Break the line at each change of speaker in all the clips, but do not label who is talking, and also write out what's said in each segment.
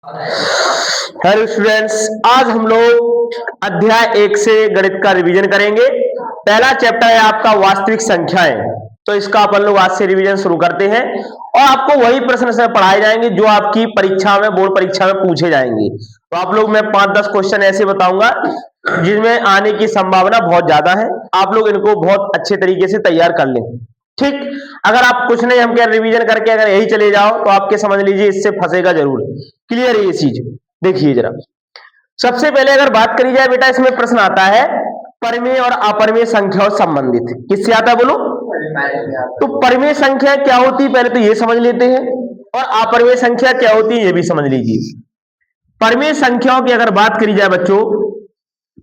Hello students, आज हम लोग अध्याय 1 से गणित का रिवीजन करेंगे। पहला चैप्टर है आपका वास्तविक संख्याएं। तो इसका अपन लोग आज से रिवीजन शुरू करते हैं और आपको वही प्रश्न इसमें पढ़ाए जाएंगे जो आपकी परीक्षा में, बोर्ड परीक्षा में पूछे जाएंगे। तो आप लोग मैं 5-10 क्वेश्चन ऐसे बताऊंगा जिनमें आने की संभावना बहुत ज्यादा है। आप लोग इनको बहुत अच्छे तरीके से तैयार कर लें। ठीक, अगर आप कुछ नहीं हम कह रिवीजन करके अगर यही चले जाओ तो आपके समझ लीजिए इससे फंसेगा जरूर। क्लियर है ये चीज? देखिए जरा, सबसे पहले अगर बात करी जाए बेटा, इसमें प्रश्न आता है परिमेय और अपरिमेय संख्याओं संबंधित। किससे आता है बोलो? तो परिमेय संख्या क्या होती है पहले तो ये समझ लेते हैं, और अपरिमेय संख्या क्या होती है ये भी समझ लीजिए। परिमेय संख्याओं की अगर बात करी जाए बच्चों,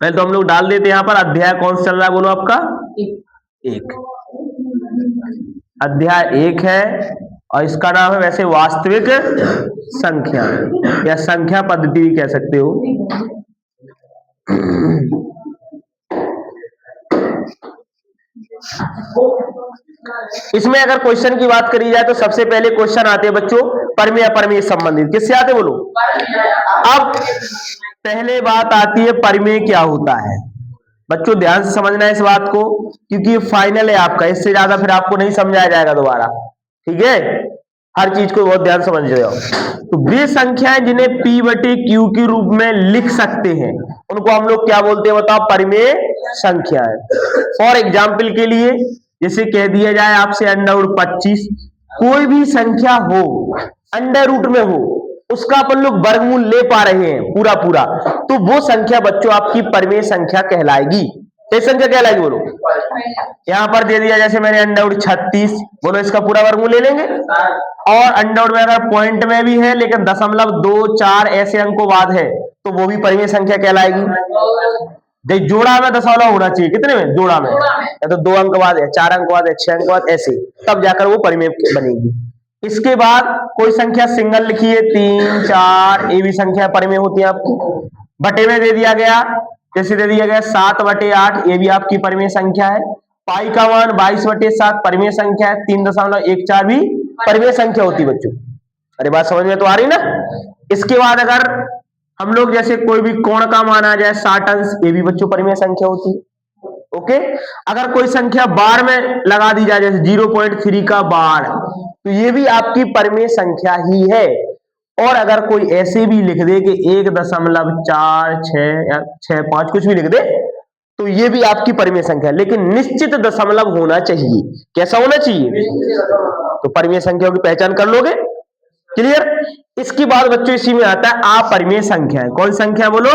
पहले तो हम लोग डाल देते हैं यहां पर अध्याय कौन सा चल रहा है बोलो आपका? एक। अध्याय 1 है और इसका नाम है वैसे वास्तविक संख्या या संख्या पद्धति भी कह सकते हो। इसमें अगर क्वेश्चन की बात करी जाए तो सबसे पहले क्वेश्चन आते हैं बच्चों परिमेय अपरिमेय संबंधित। किससे आते बोलो? अब पहले बात आती है परिमेय क्या होता है। बच्चों ध्यान से समझना है इस बात को, क्योंकि ये फाइनल है आपका, इससे ज्यादा फिर आपको नहीं समझाया जाएगा दोबारा। ठीक है, हर चीज को बहुत ध्यान समझ रहे हो। तो वे संख्याएं जिन्हें P बटे Q के रूप में लिख सकते हैं उनको हम लोग क्या बोलते हैं बताओ? परिमेय संख्याएं। फॉर एग्जाम्पल के लिए जैसे कह दिया जाए आपसे √25, कोई भी संख्या हो अंडर रूट में हो उसका अपन लोग वर्गमूल ले पा रहे हैं पूरा पूरा, तो वो संख्या बच्चों आपकी परिमेय संख्या कहलाएगी। कैसी संख्या कहलाएगी बोलो? यहां पर दे दिया जैसे मैंने √36, बोलो इसका पूरा वर्गमूल ले लेंगे। और अंडर में अगर पॉइंट में भी है लेकिन 0.24 ऐसे अंकों बाद है तो वो भी परिमेय संख्या कहलाएगी। देख जोड़ा में दशमलव होना चाहिए, कितने में? जोड़ा में, या तो 2 अंक बाद है, 4 अंक बाद है, 6 अंक बाद, ऐसे तब जाकर वो परिमेय बनेगी। इसके बाद कोई संख्या सिंगल लिखी है 3, 4, ये भी संख्या परिमेय होती है आपकी। बटे में दे दिया गया, जैसे दे दिया गया 7/8, ये भी आपकी परिमेय संख्या है। पाई का मान 22/7 परिमेय संख्या है। 3.14 भी परिमेय संख्या होती है बच्चों। अरे बात समझ में तो आ रही ना? इसके बाद अगर हम लोग जैसे कोई भी कोण का मान आ जाए 60 अंश, ये भी बच्चों परिमेय संख्या होती है। ओके, अगर कोई संख्या बार में लगा दी जाए जैसे 0.3 का बार, तो ये भी आपकी परिमेय संख्या ही है। और अगर कोई ऐसे भी लिख दे कि 1.46 या 65 कुछ भी लिख दे तो ये भी आपकी परिमेय संख्या, लेकिन निश्चित दशमलव होना चाहिए। कैसा होना चाहिए? तो परिमेय संख्याओं की पहचान कर लोगे। क्लियर? इसके बाद बच्चों इसी में आता है अपरिमेय संख्याएं। कौन संख्या बोलो?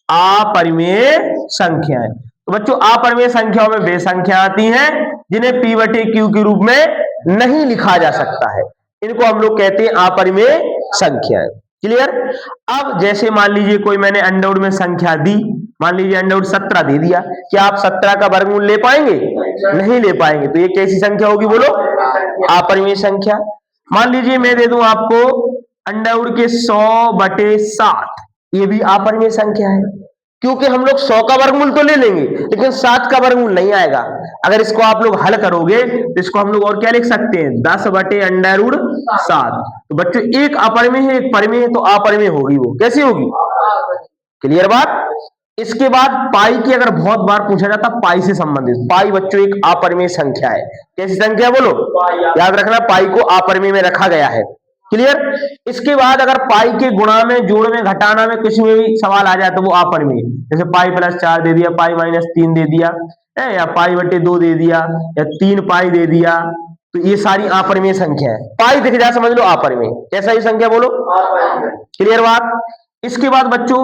अपरिमेय संख्याएं। तो बच्चों अपरिमेय संख्याओं में वे संख्या आती हैं जिन्हें P बटे Q के रूप में नहीं लिखा जा सकता है, इनको हम लोग कहते हैं अपरिमेय संख्याएं। क्लियर? अब जैसे मान लीजिए कोई मैंने अंडर में संख्या दी, मान लीजिए √17 दे दिया, क्या आप 17 का वर्गमूल ले पाएंगे? नहीं ले पाएंगे। तो ये कैसी संख्या होगी बोलो? अपरिमेय संख्या। मान लीजिए मैं दे दूं आपको अंडर 100/7, ये भी अपरिमेय संख्या है, क्योंकि हम लोग 100 का वर्गमूल तो ले लेंगे लेकिन 7 का वर्गमूल नहीं आएगा। अगर इसको आप लोग हल करोगे तो इसको हम लोग और क्या लिख सकते हैं? 10/√7। तो बच्चों एक अपरिमेय है एक परिमेय है, तो अपरिमेय होगी वो। कैसी होगी? क्लियर बात? इसके बाद पाई की अगर बहुत बार पूछा जाता, पाई से संबंधित, पाई बच्चों एक अपरिमेय संख्या है। कैसी संख्या बोलो? याद रखना, पाई को अपरिमेय में रखा गया है। क्लियर? इसके बाद अगर पाई के गुणा में, जोड़ में, घटाना में कुछ में भी सवाल आ जाए तो वो अपरिमेय, जैसे पाई +4 दे दिया, पाई -3 दे दिया, या पाई बटे 2 दे दिया, या 3 पाई दे दिया, तो ये सारी अपरिमेय संख्या है। पाई दिख जाए समझ लो अपरिमेय। कैसा ही संख्या बोलो? क्लियर बात? इसके बाद बच्चों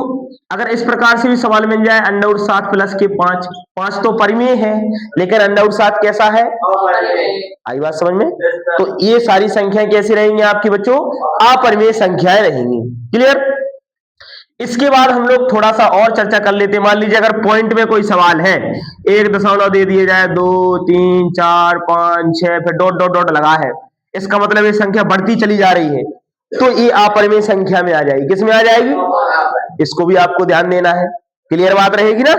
अगर इस प्रकार से भी सवाल मिल जाए √7 + के 5, 5 तो परिमेय है लेकिन √7 कैसा है? आई बात समझ में? तो ये सारी संख्याएं कैसी रहेंगी आपकी बच्चों? अपरिमेय संख्याएं रहेंगी। क्लियर? इसके बाद हम लोग थोड़ा सा और चर्चा कर लेते हैं। मान लीजिए अगर पॉइंट में कोई सवाल है, 1 दशमलव दे दिए जाए, 2, 3, 4, 5, 6, फिर डॉट डॉट डॉट लगा है, इसका मतलब ये संख्या बढ़ती चली जा रही है, तो ये अपरिमेय संख्या में आ जाएगी। किस में आ जाएगी? इसको भी आपको ध्यान देना है। क्लियर बात रहेगी ना?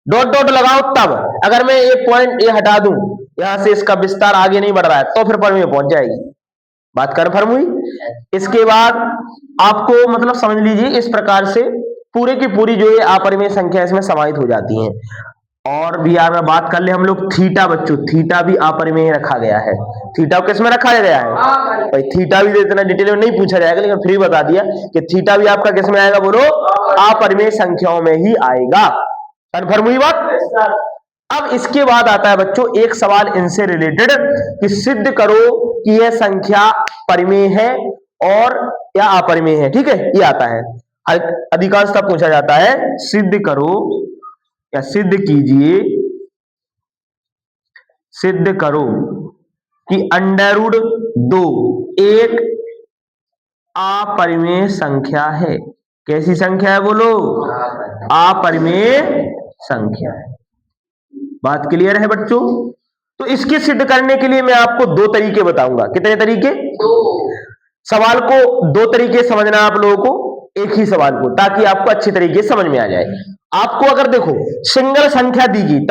डॉट डॉट लगाओ तब, अगर मैं एक पॉइंट ये हटा दूं, यहां से इसका विस्तार आगे नहीं बढ़ रहा है, तो फिर परिमेय पहुंच जाएगी। बात कन्फर्म हुई। इसके बाद आपको मतलब समझ लीजिए इस प्रकार से पूरे की पूरी जो ये अपरिमेय संख्या इसमें समाहित हो जाती हैं। और भी यार मैं बात कर ले हम लोग थीटा बच्चों, थीटा भी अपरिमेय रखा गया है। थीटा किस में रखा गया है भाई? थीटा भी इतना डिटेल में नहीं पूछा जाएगा, लेकिन फ्री बता दिया कि थीटा भी आपका किस में आएगा, बोलो अपरिमेय संख्याओं में ही आएगा। कन्फर्म हुई बात। अब इसके बाद आता है बच्चों एक सवाल इनसे रिलेटेड कि सिद्ध करो कि यह संख्या परिमेय है और या अपरिमेय है। ठीक है, ये आता है अधिकांशतः पूछा जाता है, सिद्ध करो या सिद्ध कीजिए, सिद्ध करो कि √2 एक अपरिमेय संख्या है। कैसी संख्या है बोलो? अपरिमेय संख्या है। बात क्लियर है बच्चों? तो इसके सिद्ध करने के लिए मैं आपको दो तरीके बताऊंगा। कितने तरीके? दो। सवाल को दो तरीके समझना आप लोगों को, एक ही सवाल को, ताकि आपको अच्छी तरीके से समझ में आ जाए। आपको अगर देखो सिंगल संख्या दी गई तब